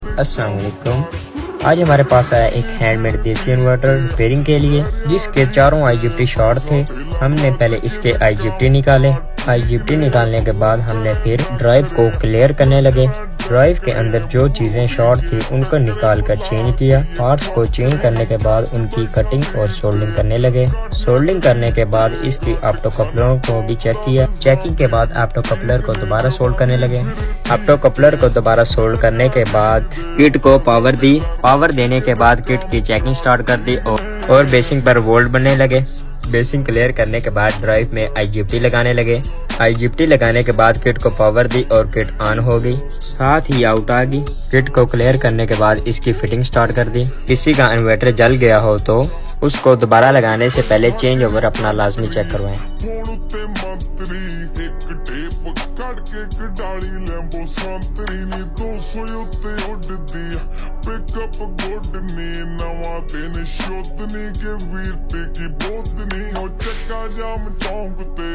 अस्सलाम वालेकुम। आज हमारे पास आया एक हैंडमेड देसी इन्वर्टर रिपेयरिंग के लिए, जिसके चारों आईजीबीटी शॉर्ट थे। हमने पहले इसके आईजीबीटी निकाले। आईजीबीटी निकालने के बाद हमने फिर ड्राइव को क्लियर करने लगे। ड्राइव के अंदर जो चीज़ें शॉर्ट थी उनको निकाल कर चेंज किया। पार्ट्स को चेंज करने के बाद उनकी कटिंग और सोल्डिंग करने लगे। सोल्डिंग करने के बाद इसकी ऑप्टो कपलरों को भी चेक किया। चेकिंग के बाद ऑप्टो कपलर को दोबारा सोल्ड करने लगे। ऑप्टो कपलर को दोबारा सोल्ड करने के बाद किट को पावर दी। पावर देने के बाद किट की चेकिंग स्टार्ट कर दी और बेसिंग पर वोल्ट बनने लगे। बेसिंग क्लियर करने के बाद ड्राइव में आईजीबीटी लगाने लगे। आईजीबीटी लगाने के बाद किट को पावर दी और किट ऑन हो गई, साथ ही आउट आ गई। किट को क्लियर करने के बाद इसकी फिटिंग स्टार्ट कर दी। किसी का इन्वर्टर जल गया हो तो उसको दोबारा लगाने से पहले चेंज ओवर अपना लाजमी चेक करवाएं। पिकअप गोडनी नवा दिन शुद्धनी के वीर की बोधनी हो चक्का जाम चौंक ते